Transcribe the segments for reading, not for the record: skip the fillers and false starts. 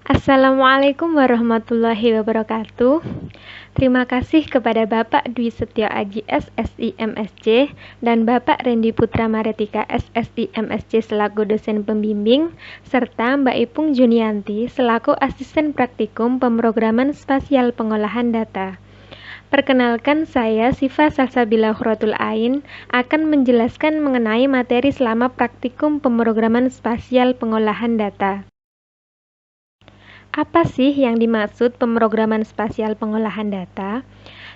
Assalamualaikum warahmatullahi wabarakatuh. Terima kasih kepada Bapak Dwi Setyo Aji SSI MSc dan Bapak Rendy Putra Maretika SSI MSc selaku dosen pembimbing, serta Mbak Ipung Junianti selaku asisten praktikum pemrograman spasial pengolahan data. Perkenalkan, saya Sifa Salsabila Khuratul Ain akan menjelaskan mengenai materi selama praktikum pemrograman spasial pengolahan data. Apa sih yang dimaksud pemrograman spasial pengolahan data?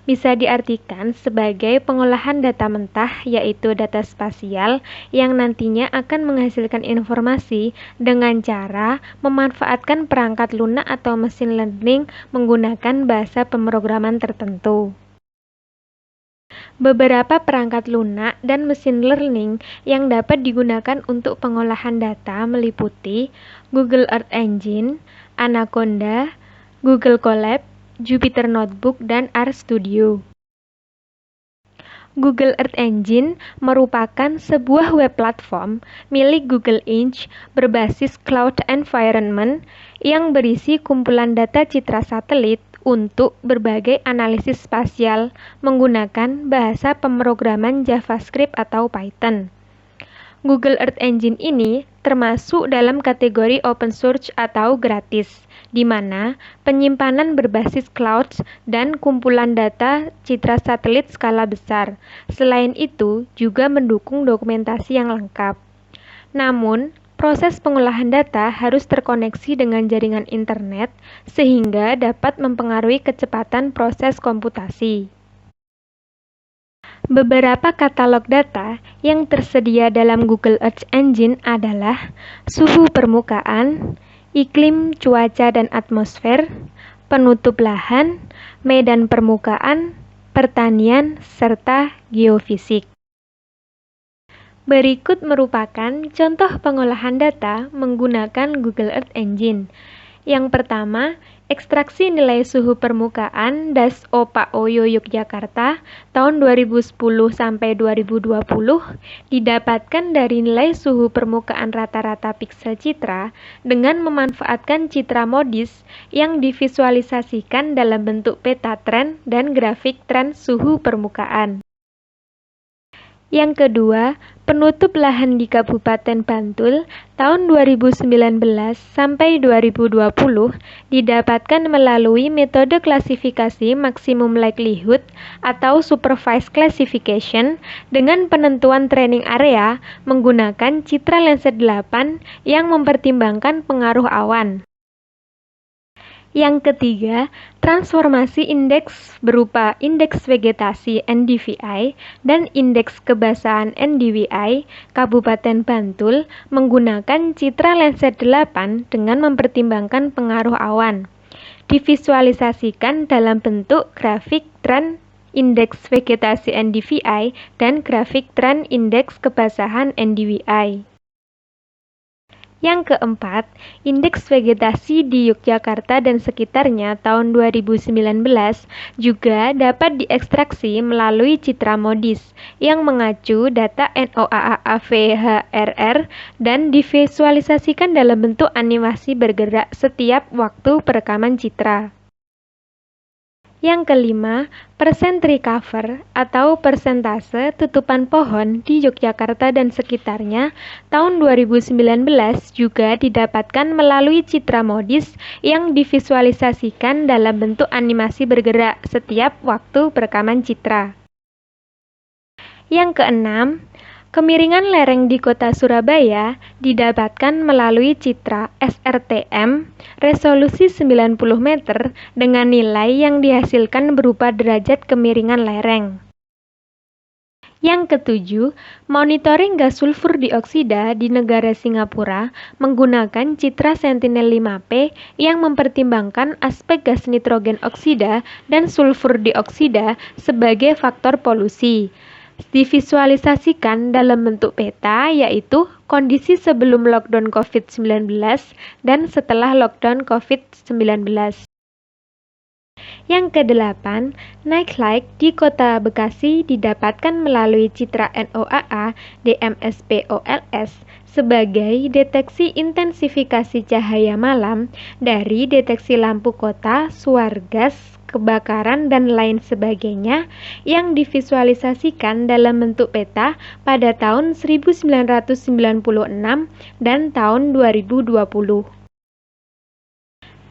Bisa diartikan sebagai pengolahan data mentah, yaitu data spasial yang nantinya akan menghasilkan informasi dengan cara memanfaatkan perangkat lunak atau mesin learning menggunakan bahasa pemrograman tertentu. Beberapa perangkat lunak dan mesin learning yang dapat digunakan untuk pengolahan data meliputi Google Earth Engine, Anaconda, Google Colab, Jupyter Notebook, dan RStudio. Google Earth Engine merupakan sebuah web platform milik Google Inc. berbasis cloud environment yang berisi kumpulan data citra satelit untuk berbagai analisis spasial menggunakan bahasa pemrograman JavaScript atau Python. Google Earth Engine ini termasuk dalam kategori open source atau gratis, di mana penyimpanan berbasis cloud dan kumpulan data citra satelit skala besar. Selain itu, juga mendukung dokumentasi yang lengkap. Namun, proses pengolahan data harus terkoneksi dengan jaringan internet sehingga dapat mempengaruhi kecepatan proses komputasi. Beberapa katalog data yang tersedia dalam Google Earth Engine adalah suhu permukaan, iklim, cuaca dan atmosfer, penutup lahan, medan permukaan, pertanian, serta geofisik. Berikut merupakan contoh pengolahan data menggunakan Google Earth Engine. Yang pertama, ekstraksi nilai suhu permukaan DAS OPAOYO Yogyakarta tahun 2010 sampai 2020 didapatkan dari nilai suhu permukaan rata-rata piksel citra dengan memanfaatkan citra modis yang divisualisasikan dalam bentuk peta tren dan grafik tren suhu permukaan. Yang kedua, penutup lahan di Kabupaten Bantul tahun 2019 sampai 2020 didapatkan melalui metode klasifikasi maksimum likelihood atau supervised classification dengan penentuan training area menggunakan citra Landsat 8 yang mempertimbangkan pengaruh awan. Yang ketiga, transformasi indeks berupa indeks vegetasi NDVI dan indeks kebasahan NDVI Kabupaten Bantul menggunakan citra Landsat 8 dengan mempertimbangkan pengaruh awan. Divisualisasikan dalam bentuk grafik tren indeks vegetasi NDVI dan grafik tren indeks kebasahan NDVI. Yang keempat, indeks vegetasi di Yogyakarta dan sekitarnya tahun 2019 juga dapat diekstraksi melalui citra modis yang mengacu data NOAA-VHRR dan divisualisasikan dalam bentuk animasi bergerak setiap waktu perekaman citra. Yang kelima, percent recover atau persentase tutupan pohon di Yogyakarta dan sekitarnya tahun 2019 juga didapatkan melalui citra modis yang divisualisasikan dalam bentuk animasi bergerak setiap waktu perekaman citra. Yang keenam, kemiringan lereng di kota Surabaya didapatkan melalui citra SRTM resolusi 90 meter dengan nilai yang dihasilkan berupa derajat kemiringan lereng. Yang ketujuh, monitoring gas sulfur dioksida di negara Singapura menggunakan citra Sentinel-5P yang mempertimbangkan aspek gas nitrogen oksida dan sulfur dioksida sebagai faktor polusi. Divisualisasikan dalam bentuk peta, yaitu kondisi sebelum lockdown COVID-19 dan setelah lockdown COVID-19. Yang kedelapan, Nightlight di Kota Bekasi didapatkan melalui Citra NOAA DMSPOLS sebagai deteksi intensifikasi cahaya malam dari deteksi lampu kota, suar gas, kebakaran, dan lain sebagainya yang divisualisasikan dalam bentuk peta pada tahun 1996 dan tahun 2020.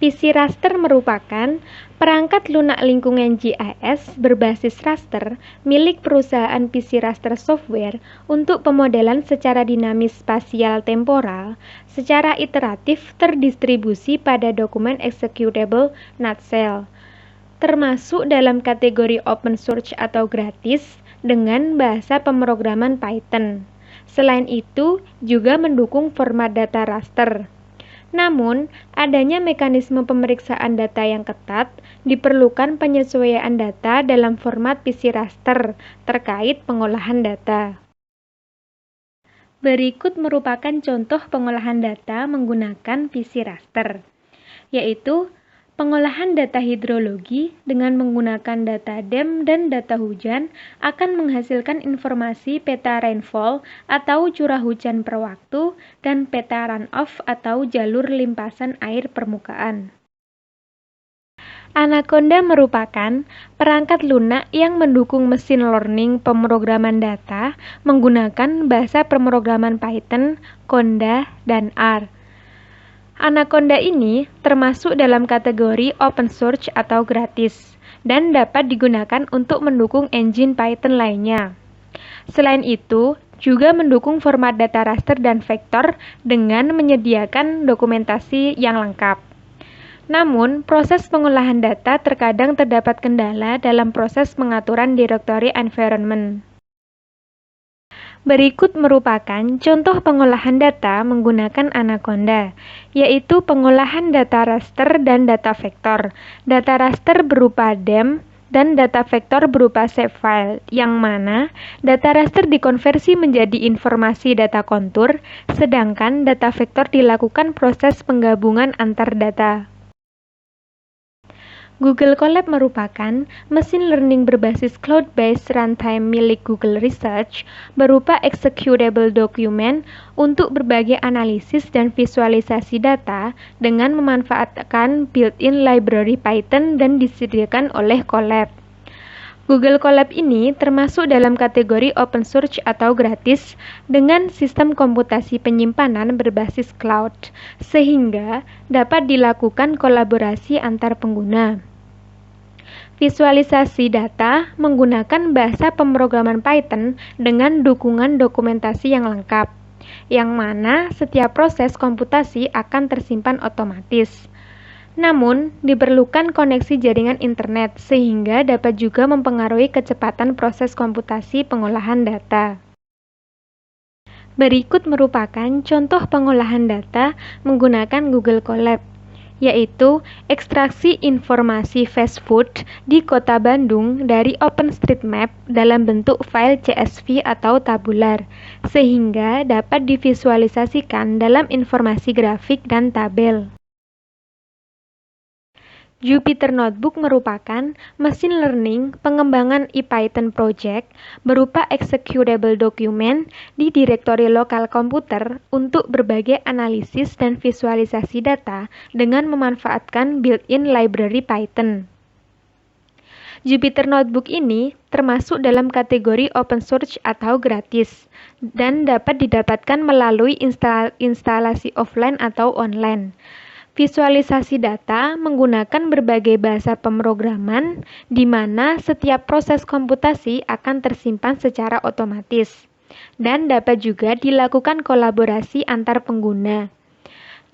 PC Raster merupakan perangkat lunak lingkungan GIS berbasis raster milik perusahaan PC Raster Software untuk pemodelan secara dinamis spasial temporal secara iteratif terdistribusi pada dokumen executable nutshell, termasuk dalam kategori open source atau gratis dengan bahasa pemrograman Python. Selain itu, juga mendukung format data raster. Namun, adanya mekanisme pemeriksaan data yang ketat, diperlukan penyesuaian data dalam format PC raster terkait pengolahan data. Berikut merupakan contoh pengolahan data menggunakan PC raster, yaitu pengolahan data hidrologi dengan menggunakan data DEM dan data hujan akan menghasilkan informasi peta rainfall atau curah hujan per waktu dan peta runoff atau jalur limpasan air permukaan. Anaconda merupakan perangkat lunak yang mendukung mesin learning pemrograman data menggunakan bahasa pemrograman Python, Conda, dan R. Anaconda ini termasuk dalam kategori open source atau gratis dan dapat digunakan untuk mendukung engine Python lainnya. Selain itu, juga mendukung format data raster dan vektor dengan menyediakan dokumentasi yang lengkap. Namun, proses pengolahan data terkadang terdapat kendala dalam proses pengaturan directory environment. Berikut merupakan contoh pengolahan data menggunakan Anaconda, yaitu pengolahan data raster dan data vektor. Data raster berupa DEM dan data vektor berupa shapefile, yang mana data raster dikonversi menjadi informasi data kontur, sedangkan data vektor dilakukan proses penggabungan antar data. Google Colab merupakan mesin learning berbasis cloud-based runtime milik Google Research berupa executable document untuk berbagai analisis dan visualisasi data dengan memanfaatkan built-in library Python dan disediakan oleh Colab. Google Colab ini termasuk dalam kategori open source atau gratis dengan sistem komputasi penyimpanan berbasis cloud, sehingga dapat dilakukan kolaborasi antar pengguna. Visualisasi data menggunakan bahasa pemrograman Python dengan dukungan dokumentasi yang lengkap, yang mana setiap proses komputasi akan tersimpan otomatis. Namun, diperlukan koneksi jaringan internet sehingga dapat juga mempengaruhi kecepatan proses komputasi pengolahan data. Berikut merupakan contoh pengolahan data menggunakan Google Colab, yaitu ekstraksi informasi fast food di Kota Bandung dari OpenStreetMap dalam bentuk file CSV atau tabular, sehingga dapat divisualisasikan dalam informasi grafik dan tabel. Jupyter Notebook merupakan mesin learning pengembangan ePython project berupa executable document di direktori lokal komputer untuk berbagai analisis dan visualisasi data dengan memanfaatkan built-in library Python. Jupyter Notebook ini termasuk dalam kategori open source atau gratis dan dapat didapatkan melalui instalasi offline atau online. Visualisasi data menggunakan berbagai bahasa pemrograman di mana setiap proses komputasi akan tersimpan secara otomatis dan dapat juga dilakukan kolaborasi antar pengguna.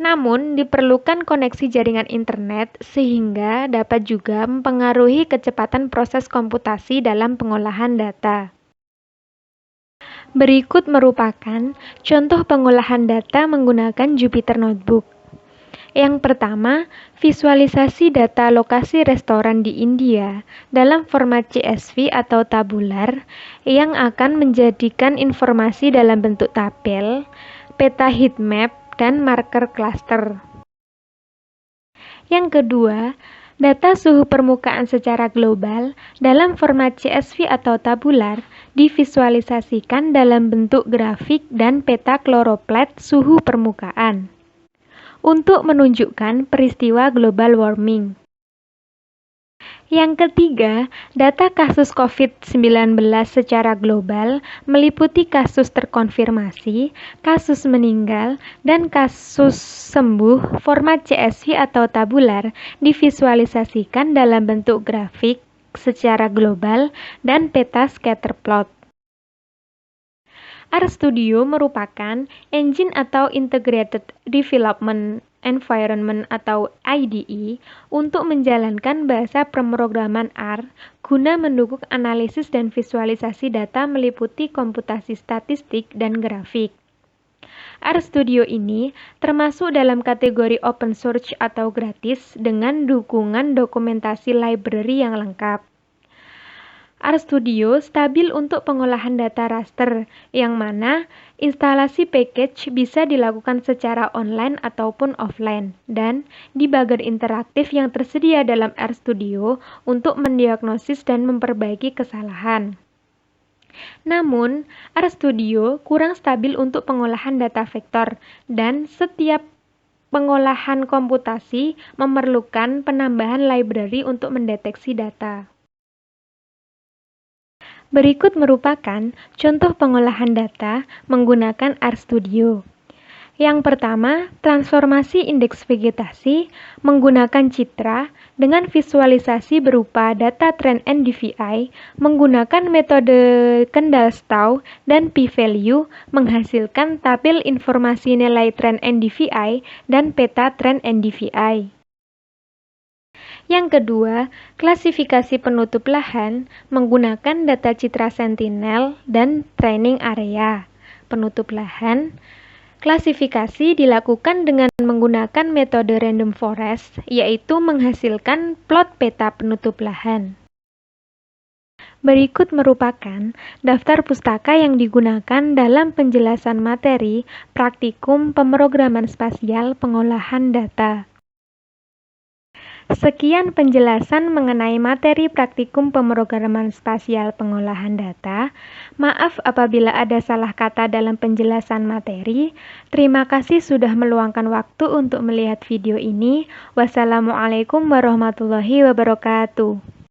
Namun, diperlukan koneksi jaringan internet sehingga dapat juga mempengaruhi kecepatan proses komputasi dalam pengolahan data. Berikut merupakan contoh pengolahan data menggunakan Jupyter Notebook. Yang pertama, visualisasi data lokasi restoran di India dalam format CSV atau tabular yang akan menjadikan informasi dalam bentuk tabel, peta heatmap, dan marker cluster. Yang kedua, Data suhu permukaan secara global dalam format CSV atau tabular divisualisasikan dalam bentuk grafik dan peta choropleth suhu permukaan untuk menunjukkan peristiwa global warming. Yang ketiga, data kasus COVID-19 secara global meliputi kasus terkonfirmasi, kasus meninggal, dan kasus sembuh. Format CSV atau tabular divisualisasikan dalam bentuk grafik secara global dan peta scatter plot. RStudio merupakan engine atau Integrated Development Environment atau IDE untuk menjalankan bahasa pemrograman R guna mendukung analisis dan visualisasi data meliputi komputasi statistik dan grafik. RStudio ini termasuk dalam kategori open source atau gratis dengan dukungan dokumentasi library yang lengkap. RStudio stabil untuk pengolahan data raster, yang mana instalasi package bisa dilakukan secara online ataupun offline, dan debugger interaktif yang tersedia dalam RStudio untuk mendiagnosis dan memperbaiki kesalahan. Namun, RStudio kurang stabil untuk pengolahan data vektor, dan setiap pengolahan komputasi memerlukan penambahan library untuk mendeteksi data. Berikut merupakan contoh pengolahan data menggunakan RStudio. Yang pertama, transformasi indeks vegetasi menggunakan citra dengan visualisasi berupa data trend NDVI menggunakan metode Kendall-Stowe dan p-value menghasilkan tabel informasi nilai trend NDVI dan peta trend NDVI. Yang kedua, klasifikasi penutup lahan menggunakan data citra Sentinel dan training area. Penutup lahan klasifikasi dilakukan dengan menggunakan metode random forest, yaitu menghasilkan plot peta penutup lahan. Berikut merupakan daftar pustaka yang digunakan dalam penjelasan materi praktikum pemrograman spasial pengolahan data. Sekian penjelasan mengenai materi praktikum pemrograman spasial pengolahan data. Maaf apabila ada salah kata dalam penjelasan materi. Terima kasih sudah meluangkan waktu untuk melihat video ini. Wassalamualaikum warahmatullahi wabarakatuh.